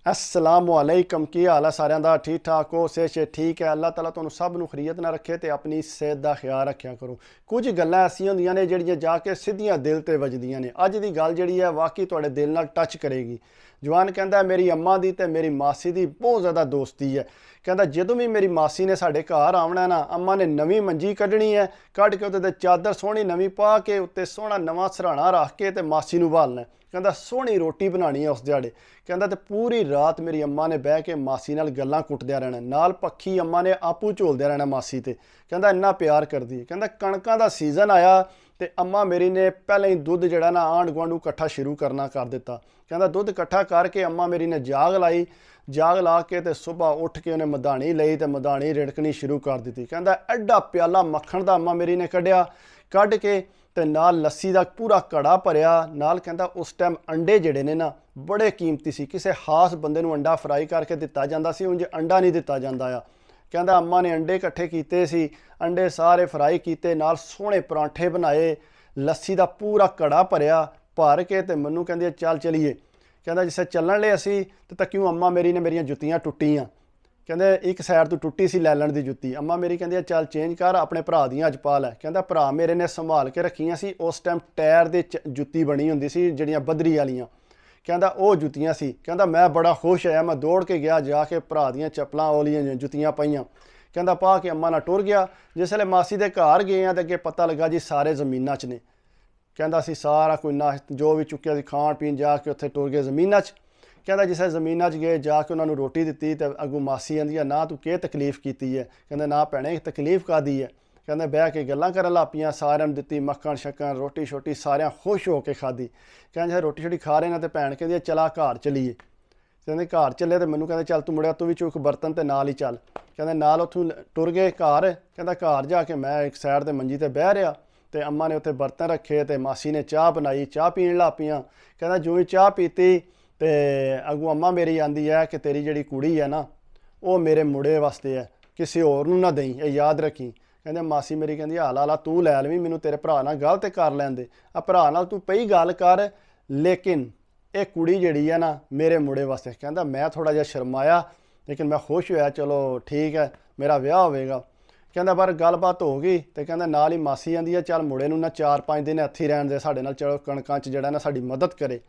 अस्सलामुअलैकुम की हाल है सारिਆਂ ਦਾ ठीक ठाक हो सेहत ठीक है। अल्लाह ताला ਤੁਹਾਨੂੰ ਸਭ ਨੂੰ ਖਰੀਅਤ ਨਾ ਰੱਖੇ ਤੇ ਆਪਣੀ ਸਿਹਤ ਦਾ ਖਿਆਲ ਰੱਖਿਆ ਕਰੋ। ਕੁਝ ਗੱਲਾਂ ਐਸੀਆਂ ਹੁੰਦੀਆਂ ਨੇ ਜਿਹੜੀਆਂ ਜਾ ਕੇ ਸਿੱਧੀਆਂ ਦਿਲ ਤੇ ਵੱਜਦੀਆਂ ਨੇ। ਅੱਜ ਦੀ ਗੱਲ ਜਿਹੜੀ ਹੈ ਵਾਕਈ ਤੁਹਾਡੇ ਦਿਲ ਨਾਲ ਟੱਚ ਕਰੇਗੀ। ਜਵਾਨ ਕਹਿੰਦਾ ਮੇਰੀ ਅੰਮਾ ਦੀ ਤੇ ਮੇਰੀ ਮਾਸੀ ਦੀ ਬਹੁਤ ਜ਼ਿਆਦਾ ਦੋਸਤੀ ਹੈ। ਕਹਿੰਦਾ ਜਦੋਂ ਵੀ ਮੇਰੀ ਮਾਸੀ ਨੇ ਸਾਡੇ ਘਰ ਆਉਣਾ ਨਾ, ਅੰਮਾ ਨੇ ਨਵੀਂ ਮੰਜੀ ਕੱਢਣੀ ਹੈ, ਕੱਢ ਕੇ ਉਹਦੇ ਤੇ ਚਾਦਰ ਸੋਹਣੀ ਨਵੀਂ ਪਾ ਕੇ ਉੱਤੇ ਸੋਹਣਾ ਨਵਾਂ ਸਿਰਹਾਣਾ ਰੱਖ ਕੇ ਤੇ ਮਾਸੀ ਨੂੰ ਬਾਲਣਾ। ਕਹਿੰਦਾ ਸੋਹਣੀ ਰੋਟੀ ਬਣਾਉਣੀ ਹੈ ਉਸ ਦਿਹਾੜੇ। ਕਹਿੰਦਾ ਤੇ ਪੂਰੀ ਰਾਤ ਮੇਰੀ ਅੰਮਾ ਨੇ ਬਹਿ ਕੇ ਮਾਸੀ ਨਾਲ ਗੱਲਾਂ ਕੁੱਟਦਿਆਂ ਰਹਿਣਾ, ਨਾਲ ਪੱਖੀ ਅੰਮਾ ਨੇ ਆਪੂ ਝੋਲਦਿਆਂ ਰਹਿਣਾ ਮਾਸੀ ਤੇ। ਕਹਿੰਦਾ ਇੰਨਾ ਪਿਆਰ ਕਰਦੀ। ਕਹਿੰਦਾ ਕਣਕਾਂ ਦਾ ਸੀਜ਼ਨ ਆਇਆ ਤੇ ਅੰਮਾ ਮੇਰੀ ਨੇ ਪਹਿਲਾਂ ਹੀ ਦੁੱਧ ਜਿਹੜਾ ਨਾ ਆਂਢ ਗੁਆਂਢੂ ਇਕੱਠਾ ਸ਼ੁਰੂ ਕਰਨਾ ਕਰ ਦਿੱਤਾ। ਕਹਿੰਦਾ ਦੁੱਧ ਇਕੱਠਾ ਕਰਕੇ ਅੰਮਾ ਮੇਰੀ ਨੇ ਜਾਗ ਲਾਈ, ਜਾਗ ਲਾ ਕੇ ਤੇ ਸੁਬਾਹ ਉੱਠ ਕੇ ਉਹਨੇ ਮਧਾਣੀ ਲਈ ਤੇ ਮਧਾਣੀ ਰਿੜਕਣੀ ਸ਼ੁਰੂ ਕਰ ਦਿੱਤੀ। ਕਹਿੰਦਾ ਐਡਾ ਪਿਆਲਾ ਮੱਖਣ ਦਾ ਅੰਮਾ ਮੇਰੀ ਨੇ ਕੱਢਿਆ, ਕੱਢ ਕੇ ਤੇ ਨਾਲ ਲੱਸੀ ਦਾ ਪੂਰਾ ਘੜਾ ਭਰਿਆ। ਨਾਲ ਕਹਿੰਦਾ ਉਸ ਟਾਈਮ ਅੰਡੇ ਜਿਹੜੇ ਨੇ ਨਾ ਬੜੇ ਕੀਮਤੀ ਸੀ, ਕਿਸੇ ਖਾਸ ਬੰਦੇ ਨੂੰ ਅੰਡਾ ਫਰਾਈ ਕਰਕੇ ਦਿੱਤਾ ਜਾਂਦਾ ਸੀ, ਉਂਝ ਅੰਡਾ ਨਹੀਂ ਦਿੱਤਾ ਜਾਂਦਾ ਆ। ਕਹਿੰਦਾ ਅੰਮਾ ਨੇ ਅੰਡੇ ਇਕੱਠੇ ਕੀਤੇ ਸੀ, ਅੰਡੇ ਸਾਰੇ ਫਰਾਈ ਕੀਤੇ, ਨਾਲ ਸੋਹਣੇ ਪਰਾਂਠੇ ਬਣਾਏ, ਲੱਸੀ ਦਾ ਪੂਰਾ ਘੜਾ ਭਰਿਆ, ਭਰ ਕੇ ਤੇ ਮੈਨੂੰ ਕਹਿੰਦੀ ਚੱਲ ਚਲੀਏ। ਕਹਿੰਦਾ ਜਿਸੇ ਚੱਲਣ ਲਈ ਅਸੀਂ ਤੇ ਕਿਉਂ ਅੰਮਾ ਮੇਰੀ ਨੇ ਮੇਰੀਆਂ ਜੁੱਤੀਆਂ ਟੁੱਟੀਆਂ। ਕਹਿੰਦੇ ਇੱਕ ਸਾਈਡ ਤੋਂ ਟੁੱਟੀ ਸੀ ਲੈਲਣ ਦੀ ਜੁੱਤੀ। ਅੰਮਾ ਮੇਰੀ ਕਹਿੰਦੀ ਚੱਲ ਚੇਂਜ ਕਰ, ਆਪਣੇ ਭਰਾ ਦੀਆਂ ਅੱਜ ਪਾ ਲੈ। ਕਹਿੰਦਾ ਭਰਾ ਮੇਰੇ ਨੇ ਸੰਭਾਲ ਕੇ ਰੱਖੀਆਂ ਸੀ, ਉਸ ਟਾਈਮ ਟਾਇਰ ਦੇ ਜੁੱਤੀ ਬਣੀ ਹੁੰਦੀ ਸੀ ਜਿਹੜੀਆਂ ਬੱਦਰੀ ਵਾਲੀਆਂ। ਕਹਿੰਦਾ ਉਹ ਜੁੱਤੀਆਂ ਸੀ। ਕਹਿੰਦਾ ਮੈਂ ਬੜਾ ਖੁਸ਼ ਹੋਇਆ, ਮੈਂ ਦੌੜ ਕੇ ਗਿਆ, ਜਾ ਕੇ ਭਰਾ ਦੀਆਂ ਚੱਪਲਾਂ ਵਾਲੀਆਂ ਜੁੱਤੀਆਂ ਪਾਈਆਂ। ਕਹਿੰਦਾ ਪਾ ਕੇ ਅੰਮਾ ਨਾਲ ਟੁਰ ਗਿਆ। ਜਿਸ ਵੇਲੇ ਮਾਸੀ ਦੇ ਘਰ ਗਏ ਆ ਤੇ ਅੱਗੇ ਪਤਾ ਲੱਗਾ ਜੀ ਸਾਰੇ ਜ਼ਮੀਨਾਂ 'ਚ ਨੇ। ਕਹਿੰਦਾ ਅਸੀਂ ਸਾਰਾ ਕੋਈ ਨਾ ਜੋ ਵੀ ਚੁੱਕਿਆ ਸੀ ਖਾਣ ਪੀਣ, ਜਾ ਕੇ ਉੱਥੇ ਟੁਰ ਗਏ ਜ਼ਮੀਨਾਂ 'ਚ। ਕਹਿੰਦਾ ਜਿਸ ਜ਼ਮੀਨਾਂ 'ਚ ਗਏ, ਜਾ ਕੇ ਉਹਨਾਂ ਨੂੰ ਰੋਟੀ ਦਿੱਤੀ ਤੇ ਅੱਗੋਂ ਮਾਸੀ ਆਂਦੀ ਆ ਨਾ ਤੂੰ ਕੀ ਤਕਲੀਫ ਕੀਤੀ ਹੈ। ਕਹਿੰਦਾ ਨਾ ਭੈਣੇ ਤਕਲੀਫ ਕਾਹਦੀ ਹੈ। ਕਹਿੰਦਾ ਬਹਿ ਕੇ ਗੱਲਾਂ ਕਰਨ ਲੱਗ ਪਈਆਂ, ਸਾਰਿਆਂ ਨੂੰ ਦਿੱਤੀ ਮੱਖਣ ਸ਼ੱਕਰ ਰੋਟੀ ਛੋਟੀ, ਸਾਰਿਆਂ ਖੁਸ਼ ਹੋ ਕੇ ਖਾਧੀ। ਕਹਿੰਦੇ ਰੋਟੀ ਛੋਟੀ ਖਾ ਰਹੇ ਨਾ ਤੇ ਭੈਣ ਕਹਿੰਦੀ ਚਲਾ ਘਰ ਚਲੀਏ। ਕਹਿੰਦੇ ਘਰ ਚੱਲੇ ਤੇ ਮੈਨੂੰ ਕਹਿੰਦੇ ਚੱਲ ਤੂੰ ਮੁੜਿਆ ਤੂੰ ਵੀ ਚੁੱਕ ਬਰਤਨ ਤੇ ਨਾਲ ਹੀ ਚੱਲ। ਕਹਿੰਦੇ ਨਾਲ ਉੱਥੋਂ ਟੁਰ ਗਏ ਘਰ। ਕਹਿੰਦਾ ਘਰ ਜਾ ਕੇ ਮੈਂ ਇੱਕ ਸਾਈਡ 'ਤੇ ਮੰਜੀ 'ਤੇ ਬਹਿ ਰਿਹਾ ਤੇ ਅੰਮਾ ਨੇ ਉੱਥੇ ਬਰਤਨ ਰੱਖੇ ਤੇ ਮਾਸੀ ਨੇ ਚਾਹ ਬਣਾਈ, ਚਾਹ ਪੀਣ ਲੱਗ ਪਈਆਂ। ਕਹਿੰਦਾ ਜੋ ਹੀ ਚਾਹ ਪੀਤੀ ਤੇ ਅੱਗੋਂ ਅੰਮਾ ਮੇਰੀ ਆਂਦੀ ਹੈ ਕਿ ਤੇਰੀ ਜਿਹੜੀ ਕੁੜੀ ਹੈ ਨਾ ਉਹ ਮੇਰੇ ਮੁੰਡੇ ਵਾਸਤੇ ਹੈ, ਕਿਸੇ ਹੋਰ ਨੂੰ ਨਾ ਦੇਈ, ਇਹ ਯਾਦ ਰੱਖੀ। ਕਹਿੰਦੇ ਮਾਸੀ ਮੇਰੀ ਕਹਿੰਦੀ ਹਾਲਾ ਤੂੰ ਲੈ ਲਵੀਂ, ਮੈਨੂੰ ਤੇਰੇ ਭਰਾ ਨਾਲ ਗੱਲ ਤੇ ਕਰ ਲੈਂਦੇ, ਆ ਭਰਾ ਨਾਲ ਤੂੰ ਪਈ ਗੱਲ ਕਰ, ਲੇਕਿਨ ਇਹ ਕੁੜੀ ਜਿਹੜੀ ਹੈ ਨਾ ਮੇਰੇ ਮੁੰਡੇ ਵਾਸਤੇ। ਕਹਿੰਦਾ ਮੈਂ ਥੋੜ੍ਹਾ ਜਿਹਾ ਸ਼ਰਮਾਇਆ, ਲੇਕਿਨ ਮੈਂ ਖੁਸ਼ ਹੋਇਆ, ਚਲੋ ਠੀਕ ਹੈ ਮੇਰਾ ਵਿਆਹ ਹੋਵੇਗਾ। ਕਹਿੰਦਾ ਪਰ ਗੱਲਬਾਤ ਹੋ ਗਈ ਤੇ ਕਹਿੰਦਾ ਨਾਲ ਹੀ ਮਾਸੀ ਆਂਦੀ ਹੈ ਚੱਲ ਮੁੰਡੇ ਨੂੰ ਨਾ 4-5 ਦਿਨ ਇੱਥੇ ਰਹਿਣ ਦੇ ਸਾਡੇ ਨਾਲ, ਚਲੋ ਕਣਕਾਂ 'ਚ ਜਿਹੜਾ ਨਾ ਸਾਡੀ ਮਦਦ ਕਰੇ।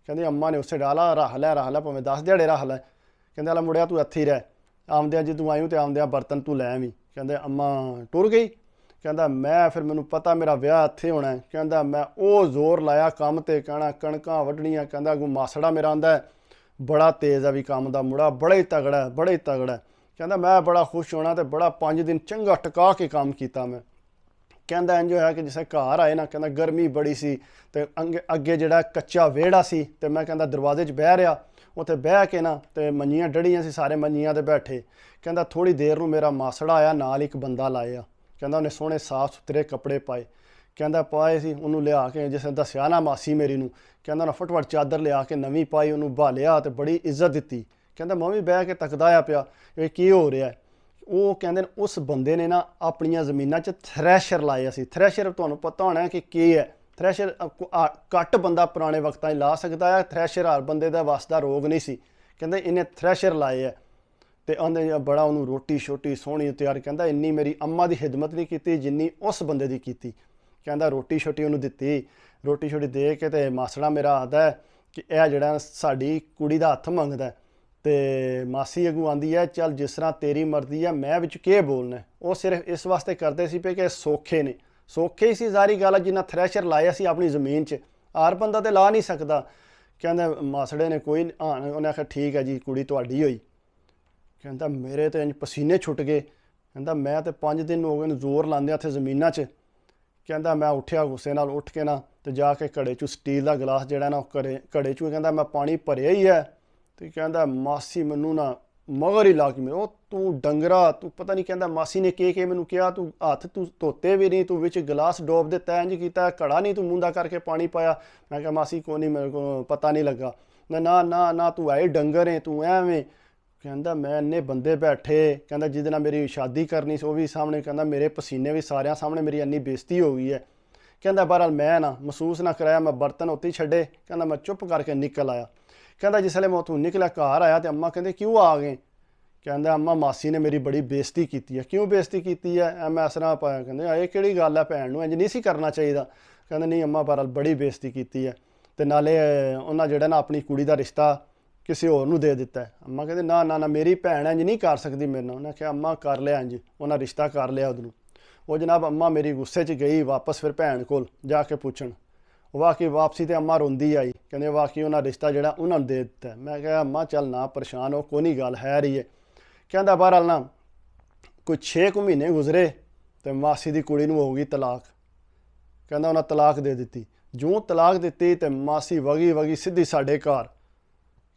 ਕਹਿੰਦੇ ਅੰਮਾ ਨੇ ਉਸੇ ਡਾਲਾ ਰੱਖ ਲੈ ਭਾਵੇਂ 10 ਦਿਹਾੜੇ ਰੱਖ ਲੈ। ਕਹਿੰਦੇ ਆਲਾ ਮੁੰਡਿਆ ਤੂੰ ਇੱਥੇ ਹੀ ਰਹਿ, ਆਉਂਦਿਆਂ ਜੇ ਤੂੰ ਆਇਓ ਤੇ ਆਉਂਦਿਆਂ ਬਰਤਨ ਤੂੰ ਲੈ ਆਵੀਂ। ਕਹਿੰਦੇ ਅੰਮਾ ਟੁਰ ਗਈ। ਕਹਿੰਦਾ ਮੈਂ ਫਿਰ ਮੈਨੂੰ ਪਤਾ ਮੇਰਾ ਵਿਆਹ ਇੱਥੇ ਹੋਣਾ। ਕਹਿੰਦਾ ਮੈਂ ਉਹ ਜ਼ੋਰ ਲਾਇਆ ਕੰਮ ਤੇ, ਕਹਿਣਾ ਕਣਕਾਂ ਵੱਢਣੀਆਂ। ਕਹਿੰਦਾ ਅੱਗੋਂ ਮਾਸੜਾ ਮੇਰਾ ਆਂਦਾ ਬੜਾ ਤੇਜ਼ ਆ ਵੀ ਕੰਮ ਦਾ ਮੁੰਡਾ, ਬੜਾ ਹੀ ਤਗੜਾ, ਬੜਾ ਹੀ ਤਗੜਾ। ਕਹਿੰਦਾ ਮੈਂ ਬੜਾ ਖੁਸ਼ ਹੋਣਾ ਤੇ ਬੜਾ 5 ਦਿਨ ਚੰਗਾ ਟਿਕਾ ਕੇ ਕੰਮ ਕੀਤਾ ਮੈਂ। ਕਹਿੰਦਾ ਇੰਝ ਹੋਇਆ ਕਿ ਜਿਸੇ ਘਰ ਆਏ ਨਾ, ਕਹਿੰਦਾ ਗਰਮੀ ਬੜੀ ਸੀ ਤੇ ਅੱਗੇ ਜਿਹੜਾ ਕੱਚਾ ਵਿਹੜਾ ਸੀ ਤੇ ਮੈਂ ਕਹਿੰਦਾ ਦਰਵਾਜ਼ੇ 'ਚ ਬਹਿ ਰਿਹਾ, ਉੱਥੇ ਬਹਿ ਕੇ ਨਾ ਤੇ ਮੰਜੀਆਂ ਡੜੀਆਂ ਸੀ, ਸਾਰੇ ਮੰਜੀਆਂ 'ਤੇ ਬੈਠੇ। ਕਹਿੰਦਾ ਥੋੜ੍ਹੀ ਦੇਰ ਨੂੰ ਮੇਰਾ ਮਾਸੜਾ ਆਇਆ, ਨਾਲ ਇੱਕ ਬੰਦਾ ਲਾਇਆ। ਕਹਿੰਦਾ ਉਹਨੇ ਸੋਹਣੇ ਸਾਫ ਸੁਥਰੇ ਕੱਪੜੇ ਪਾਏ। ਕਹਿੰਦਾ ਪਾਏ ਸੀ, ਉਹਨੂੰ ਲਿਆ ਕੇ ਜਿਸ ਨੇ ਦੱਸਿਆ ਨਾ ਮਾਸੀ ਮੇਰੀ ਨੂੰ, ਕਹਿੰਦਾ ਨਾ ਫਟਫਟ ਚਾਦਰ ਲਿਆ ਕੇ ਨਵੀਂ ਪਾਈ, ਉਹਨੂੰ ਭਾਲਿਆ ਤੇ ਬੜੀ ਇੱਜ਼ਤ ਦਿੱਤੀ। ਕਹਿੰਦਾ ਮੈਂ ਵੀ ਬਹਿ ਕੇ ਤੱਕਦਾ ਆ ਪਿਆ ਇਹ ਕੀ ਹੋ ਰਿਹਾ। ਉਹ ਕਹਿੰਦੇ ਨੇ ਉਸ ਬੰਦੇ ਨੇ ਨਾ ਆਪਣੀਆਂ ਜ਼ਮੀਨਾਂ 'ਚ ਥ੍ਰੈਸ਼ਰ ਲਾਏ ਸੀ। ਥ੍ਰੈਸ਼ਰ ਤੁਹਾਨੂੰ ਪਤਾ ਹੋਣਾ ਕਿ ਕੀ ਹੈ। ਥ੍ਰੈਸ਼ਰ ਘੱਟ ਬੰਦਾ ਪੁਰਾਣੇ ਵਕਤਾਂ 'ਚ ਲਾ ਸਕਦਾ ਹੈ, ਥ੍ਰੈਸ਼ਰ ਹਰ ਬੰਦੇ ਦਾ ਵੱਸ ਦਾ ਰੋਗ ਨਹੀਂ ਸੀ। ਕਹਿੰਦੇ ਇਹਨੇ ਥ੍ਰੈਸ਼ਰ ਲਾਏ ਹੈ ਤੇ ਆਂਦੇ ਬੜਾ ਉਹਨੂੰ ਰੋਟੀ ਛੋਟੀ ਸੋਹਣੀ ਤਿਆਰ। ਕਹਿੰਦਾ ਇੰਨੀ ਮੇਰੀ ਅੰਮਾ ਦੀ ਖਿਦਮਤ ਨਹੀਂ ਕੀਤੀ ਜਿੰਨੀ ਉਸ ਬੰਦੇ ਦੀ ਕੀਤੀ। ਕਹਿੰਦਾ ਰੋਟੀ ਛੋਟੀ ਉਹਨੂੰ ਦਿੱਤੀ, ਰੋਟੀ ਛੋਟੀ ਦੇ ਕੇ ਤੇ ਮਾਸੜਾ ਮੇਰਾ ਆਦਾ ਕਿ ਇਹ ਜਿਹੜਾ ਸਾਡੀ ਕੁੜੀ ਦਾ ਹੱਥ ਮੰਗਦਾ ਤੇ ਮਾਸੀ ਅੱਗੋਂ ਆਂਦੀ ਹੈ ਚੱਲ ਜਿਸ ਤਰ੍ਹਾਂ ਤੇਰੀ ਮਰਜ਼ੀ ਹੈ, ਮੈਂ ਵਿੱਚ ਕੀ ਬੋਲਣਾ। ਉਹ ਸਿਰਫ ਇਸ ਵਾਸਤੇ ਕਰਦੇ ਸੀ ਕਿ ਸੌਖੇ ਨੇ, ਸੌਖੇ ਹੀ ਸੀ ਸਾਰੀ ਗੱਲ। ਜਿੰਨਾ ਥ੍ਰੈਸ਼ਰ ਲਾਇਆ ਸੀ ਆਪਣੀ ਜ਼ਮੀਨ 'ਚ ਹਰ ਬੰਦਾ ਤੇ ਲਾ ਨਹੀਂ ਸਕਦਾ। ਕਹਿੰਦਾ ਮਾਸੜੇ ਨੇ ਕੋਈ ਉਹਨੇ ਆਖਿਆ ਠੀਕ ਹੈ ਜੀ ਕੁੜੀ ਤੁਹਾਡੀ ਹੋਈ। ਕਹਿੰਦਾ ਮੇਰੇ ਤਾਂ ਇੰਝ ਪਸੀਨੇ ਛੁੱਟ ਗਏ। ਕਹਿੰਦਾ ਮੈਂ ਤਾਂ 5 ਦਿਨ ਹੋ ਗਏ ਨੂੰ ਜ਼ੋਰ ਲਾਉਂਦਿਆਂ ਇੱਥੇ ਜ਼ਮੀਨਾਂ 'ਚ। ਕਹਿੰਦਾ ਮੈਂ ਉੱਠਿਆ ਗੁੱਸੇ ਨਾਲ, ਉੱਠ ਕੇ ਨਾ ਤੇ ਜਾ ਕੇ ਘੜੇ 'ਚੋਂ ਸਟੀਲ ਦਾ ਗਲਾਸ ਜਿਹੜਾ ਨਾ ਉਹ ਘੜੇ 'ਚੋਂ ਕਹਿੰਦਾ ਮੈਂ ਪਾਣੀ ਭਰਿਆ ਹੀ ਹੈ। ਤੇ ਕਹਿੰਦਾ ਮਾਸੀ ਮੈਨੂੰ ਨਾ ਮਗਰ ਹੀ ਲਾ ਕੇ ਉਹ ਤੂੰ ਡੰਗਰਾ ਤੂੰ ਪਤਾ ਨਹੀਂ। ਕਹਿੰਦਾ ਮਾਸੀ ਨੇ ਕੀ ਮੈਨੂੰ ਕਿਹਾ ਤੂੰ ਹੱਥ ਤੂੰ ਧੋਤੇ ਵੀ ਨਹੀਂ, ਤੂੰ ਵਿੱਚ ਗਲਾਸ ਡੋਬ ਦਿੱਤਾ, ਇੰਝ ਕੀਤਾ ਘੜਾ ਨਹੀਂ ਤੂੰ ਮੂੰਦਾ ਕਰਕੇ ਪਾਣੀ ਪਾਇਆ। ਮੈਂ ਕਿਹਾ ਮਾਸੀ ਕੋਈ ਨਹੀਂ, ਮੇਰੇ ਕੋਲ ਪਤਾ ਨਹੀਂ ਲੱਗਾ। ਨਾ ਨਾ ਨਾ ਤੂੰ ਆਏ ਡੰਗਰ ਹੈ ਤੂੰ ਐਵੇਂ। ਕਹਿੰਦਾ ਮੈਂ ਇੰਨੇ ਬੰਦੇ ਬੈਠੇ, ਕਹਿੰਦਾ ਜਿਹਦੇ ਨਾਲ ਮੇਰੀ ਸ਼ਾਦੀ ਕਰਨੀ ਸੀ ਉਹ ਵੀ ਸਾਹਮਣੇ, ਕਹਿੰਦਾ ਮੇਰੇ ਪਸੀਨੇ ਵੀ ਸਾਰਿਆਂ ਸਾਹਮਣੇ, ਮੇਰੀ ਇੰਨੀ ਬੇਇੱਜ਼ਤੀ ਹੋ ਗਈ ਹੈ। ਕਹਿੰਦਾ ਬਹਰਹਾਲ ਮੈਂ ਨਾ ਮਹਿਸੂਸ ਨਾ ਕਰਾਇਆ, ਮੈਂ ਬਰਤਨ ਉੱਤੇ ਹੀ ਛੱਡੇ। ਕਹਿੰਦਾ ਮੈਂ ਚੁੱਪ ਕਰਕੇ ਨਿਕਲ ਆਇਆ। ਕਹਿੰਦਾ ਜਿਸਲੇ ਮੈਂ ਉੱਥੋਂ ਨਿਕਲਿਆ ਘਰ ਆਇਆ ਤੇ ਅੰਮਾ ਕਹਿੰਦੇ ਕਿਉਂ ਆ ਗਏ? ਕਹਿੰਦਾ ਅੰਮਾ ਮਾਸੀ ਨੇ ਮੇਰੀ ਬੜੀ ਬੇਇੱਜ਼ਤੀ ਕੀਤੀ ਹੈ। ਕਿਉਂ ਬੇਇੱਜ਼ਤੀ ਕੀਤੀ ਹੈ? ਮੈਂ ਇਸ ਤਰ੍ਹਾਂ ਪਾਇਆ। ਕਹਿੰਦੇ ਇਹ ਕਿਹੜੀ ਗੱਲ ਹੈ, ਭੈਣ ਨੂੰ ਇੰਜ ਨਹੀਂ ਸੀ ਕਰਨਾ ਚਾਹੀਦਾ। ਕਹਿੰਦੇ ਨਹੀਂ ਅੰਮਾ ਬਹਰਹਾਲ ਬੜੀ ਬੇਇੱਜ਼ਤੀ ਕੀਤੀ ਹੈ ਤੇ ਨਾਲੇ ਉਹਨਾਂ ਜਿਹੜਾ ਨਾ ਆਪਣੀ ਕੁੜੀ ਦਾ ਰਿਸ਼ਤਾ ਕਿਸੇ ਹੋਰ ਨੂੰ ਦੇ ਦਿੱਤਾ। ਅੰਮਾ ਕਹਿੰਦੇ ਨਾ ਨਾ ਨਾ, ਮੇਰੀ ਭੈਣ ਇੰਜ ਨਹੀਂ ਕਰ ਸਕਦੀ ਮੇਰੇ ਨਾਲ। ਉਹਨੇ ਕਿਹਾ ਅੰਮਾ ਕਰ ਲਿਆ ਇੰਜ, ਉਹਨਾਂ ਰਿਸ਼ਤਾ ਕਰ ਲਿਆ ਉਹਨੂੰ। ਉਹ ਜਨਾਬ ਅੰਮਾ ਮੇਰੀ ਗੁੱਸੇ 'ਚ ਗਈ ਵਾਪਸ ਫਿਰ ਭੈਣ ਕੋਲ ਜਾ ਕੇ ਪੁੱਛਣ। ਵਾਕਈ ਵਾਪਸੀ ਤੇ ਅੰਮਾ ਰੋਂਦੀ ਆਈ, ਕਹਿੰਦੇ ਵਾਕਈ ਉਹਨਾਂ ਰਿਸ਼ਤਾ ਜਿਹੜਾ ਉਹਨਾਂ ਨੂੰ ਦੇ ਦਿੱਤਾ। ਮੈਂ ਕਿਹਾ ਅੰਮਾ ਚੱਲ ਨਾ ਪਰੇਸ਼ਾਨ ਹੋ, ਕੋਈ ਨਹੀਂ ਗੱਲ ਹੈ ਰਹੀ ਹੈ। ਕਹਿੰਦਾ ਬਹਰਹਾਲ ਨਾ ਕੋਈ 6 ਕੁ ਮਹੀਨੇ ਗੁਜ਼ਰੇ ਤੇ ਮਾਸੀ ਦੀ ਕੁੜੀ ਨੂੰ ਹੋ ਗਈ ਤਲਾਕ। ਕਹਿੰਦਾ ਉਹਨਾਂ ਤਲਾਕ ਦੇ ਦਿੱਤੀ। ਜਿਉਂ ਤਲਾਕ ਦਿੱਤੀ ਤੇ ਮਾਸੀ ਵਗੀ ਸਿੱਧੀ ਸਾਡੇ ਘਰ।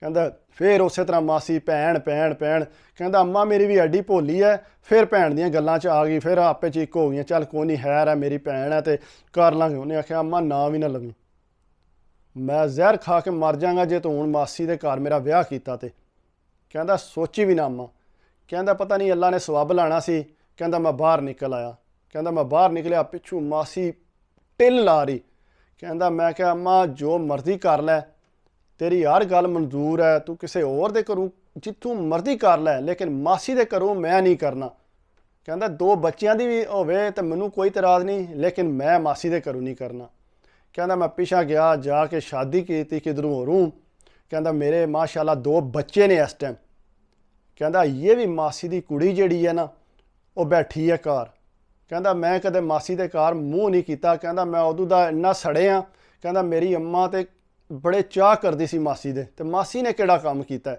ਕਹਿੰਦਾ ਫਿਰ ਉਸੇ ਤਰ੍ਹਾਂ ਮਾਸੀ ਭੈਣ ਭੈਣ ਭੈਣ। ਕਹਿੰਦਾ ਅੰਮਾ ਮੇਰੀ ਵੀ ਐਡੀ ਭੋਲੀ ਹੈ, ਫਿਰ ਭੈਣ ਦੀਆਂ ਗੱਲਾਂ 'ਚ ਆ ਗਈ, ਫਿਰ ਆਪੇ 'ਚ ਇੱਕ ਹੋ ਗਈਆਂ। ਚੱਲ ਕੋਈ ਨਹੀਂ, ਹੈ ਮੇਰੀ ਭੈਣ ਹੈ ਤੇ ਕਰ ਲਾਂਗੇ। ਉਹਨੇ ਆਖਿਆ ਅੰਮਾ ਨਾ ਵੀ ਨਾ ਲਵੀਂ, ਮੈਂ ਜ਼ਹਿਰ ਖਾ ਕੇ ਮਰ ਜਾਵਾਂਗਾ ਜੇ ਤੂੰ ਹੁਣ ਮਾਸੀ ਦੇ ਘਰ ਮੇਰਾ ਵਿਆਹ ਕੀਤਾ ਤੇ। ਕਹਿੰਦਾ ਸੋਚੀ ਵੀ ਨਾ ਅੰਮਾ। ਕਹਿੰਦਾ ਪਤਾ ਨਹੀਂ ਅੱਲਾ ਨੇ ਸਵਾਬ ਲਾਣਾ ਸੀ। ਕਹਿੰਦਾ ਮੈਂ ਬਾਹਰ ਨਿਕਲ ਆਇਆ। ਕਹਿੰਦਾ ਮੈਂ ਬਾਹਰ ਨਿਕਲਿਆ, ਪਿੱਛੋਂ ਮਾਸੀ ਟਿੱਲ ਲਾ ਰਹੀ। ਕਹਿੰਦਾ ਮੈਂ ਕਿਹਾ ਅੰਮਾ ਜੋ ਮਰਜ਼ੀ ਕਰ ਲੈ, ਤੇਰੀ ਹਰ ਗੱਲ ਮਨਜ਼ੂਰ ਹੈ, ਤੂੰ ਕਿਸੇ ਹੋਰ ਦੇ ਘਰੋਂ ਜਿੱਥੋਂ ਮਰਜ਼ੀ ਕਰ ਲੈ, ਲੇਕਿਨ ਮਾਸੀ ਦੇ ਘਰੋਂ ਮੈਂ ਨਹੀਂ ਕਰਨਾ। ਕਹਿੰਦਾ 2 ਬੱਚਿਆਂ ਦੀ ਵੀ ਹੋਵੇ ਤਾਂ ਮੈਨੂੰ ਕੋਈ ਇਤਰਾਜ਼ ਨਹੀਂ, ਲੇਕਿਨ ਮੈਂ ਮਾਸੀ ਦੇ ਘਰੋਂ ਨਹੀਂ ਕਰਨਾ। ਕਹਿੰਦਾ ਮੈਂ ਪਿਛਾ ਗਿਆ, ਜਾ ਕੇ ਸ਼ਾਦੀ ਕੀਤੀ ਕਿਧਰੋਂ ਹੋਰੋਂ। ਕਹਿੰਦਾ ਮੇਰੇ ਮਾਸ਼ਾਅੱਲਾ 2 ਬੱਚੇ ਨੇ ਇਸ ਟਾਈਮ। ਕਹਿੰਦਾ ਇਹ ਵੀ ਮਾਸੀ ਦੀ ਕੁੜੀ ਜਿਹੜੀ ਹੈ ਨਾ ਉਹ ਬੈਠੀ ਹੈ ਘਰ। ਕਹਿੰਦਾ ਮੈਂ ਕਦੇ ਮਾਸੀ ਦੇ ਘਰ ਮੂੰਹ ਨਹੀਂ ਕੀਤਾ। ਕਹਿੰਦਾ ਮੈਂ ਉਦੋਂ ਦਾ ਇੰਨਾ ਸੜਿਆ। ਕਹਿੰਦਾ ਮੇਰੀ ਅੰਮਾ ਤੇ ਬੜੇ ਚਾਹ ਕਰਦੀ ਸੀ ਮਾਸੀ ਦੇ, ਤੇ ਮਾਸੀ ਨੇ ਕਿਹੜਾ ਕੰਮ ਕੀਤਾ?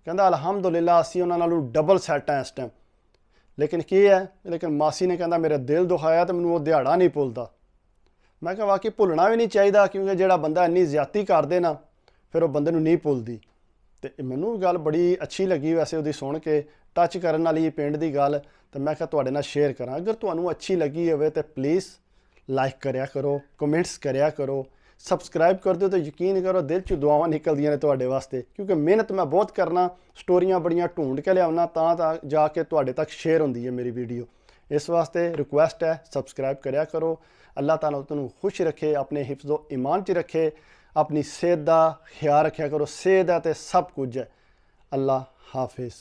ਕਹਿੰਦਾ ਅਲਹਮਦੁਲਿਲਾ ਅਸੀਂ ਉਹਨਾਂ ਨਾਲੋਂ ਡਬਲ ਸੈੱਟ ਹੈ ਇਸ ਟਾਈਮ। ਲੇਕਿਨ ਕੀ ਹੈ, ਲੇਕਿਨ ਮਾਸੀ ਨੇ ਕਹਿੰਦਾ ਮੇਰਾ ਦਿਲ ਦੁਖਾਇਆ ਤੇ ਮੈਨੂੰ ਉਹ ਦਿਹਾੜਾ ਨਹੀਂ ਭੁੱਲਦਾ। ਮੈਂ ਕਿਹਾ ਵਾਕਈ ਭੁੱਲਣਾ ਵੀ ਨਹੀਂ ਚਾਹੀਦਾ, ਕਿਉਂਕਿ ਜਿਹੜਾ ਬੰਦਾ ਇੰਨੀ ਜ਼ਿਆਦਤੀ ਕਰਦੇ ਨਾ ਫਿਰ ਉਹ ਬੰਦੇ ਨੂੰ ਨਹੀਂ ਭੁੱਲਦੀ। ਤੇ ਮੈਨੂੰ ਗੱਲ ਬੜੀ ਅੱਛੀ ਲੱਗੀ ਵੈਸੇ ਉਹਦੀ ਸੁਣ ਕੇ, ਟੱਚ ਕਰਨ ਵਾਲੀ ਪਿੰਡ ਦੀ ਗੱਲ। ਤੇ ਮੈਂ ਕਿਹਾ ਤੁਹਾਡੇ ਨਾਲ ਸ਼ੇਅਰ ਕਰਾਂ। ਅਗਰ ਤੁਹਾਨੂੰ ਅੱਛੀ ਲੱਗੀ ਹੋਵੇ ਤਾਂ ਪਲੀਜ਼ ਲਾਈਕ ਕਰਿਆ ਕਰੋ, ਕਮੈਂਟਸ ਕਰਿਆ ਕਰੋ, ਸਬਸਕ੍ਰਾਈਬ ਕਰ ਦਿਓ। ਤਾਂ ਯਕੀਨ ਕਰੋ ਦਿਲ 'ਚ ਦੁਆਵਾਂ ਨਿਕਲਦੀਆਂ ਨੇ ਤੁਹਾਡੇ ਵਾਸਤੇ, ਕਿਉਂਕਿ ਮਿਹਨਤ ਮੈਂ ਬਹੁਤ ਕਰਨਾ, ਸਟੋਰੀਆਂ ਬੜੀਆਂ ਢੂੰਡ ਕੇ ਲਿਆਉਣਾ ਤਾਂ ਜਾ ਕੇ ਤੁਹਾਡੇ ਤੱਕ ਸ਼ੇਅਰ ਹੁੰਦੀ ਹੈ ਮੇਰੀ ਵੀਡੀਓ। ਇਸ ਵਾਸਤੇ ਰਿਕੁਐਸਟ ਹੈ ਸਬਸਕ੍ਰਾਈਬ ਕਰਿਆ ਕਰੋ। ਅੱਲਾਹ ਤਾਲਾ ਤੁਹਾਨੂੰ ਖੁਸ਼ ਰੱਖੇ, ਆਪਣੇ ਹਿਫਜ਼ੋ ਈਮਾਨ 'ਚ ਰੱਖੇ। ਆਪਣੀ ਸਿਹਤ ਦਾ ਖਿਆਲ ਰੱਖਿਆ ਕਰੋ, ਸਿਹਤ ਹੈ ਤੇ ਸਭ ਕੁਝ ਹੈ। ਅੱਲਾਹ ਹਾਫਿਜ਼।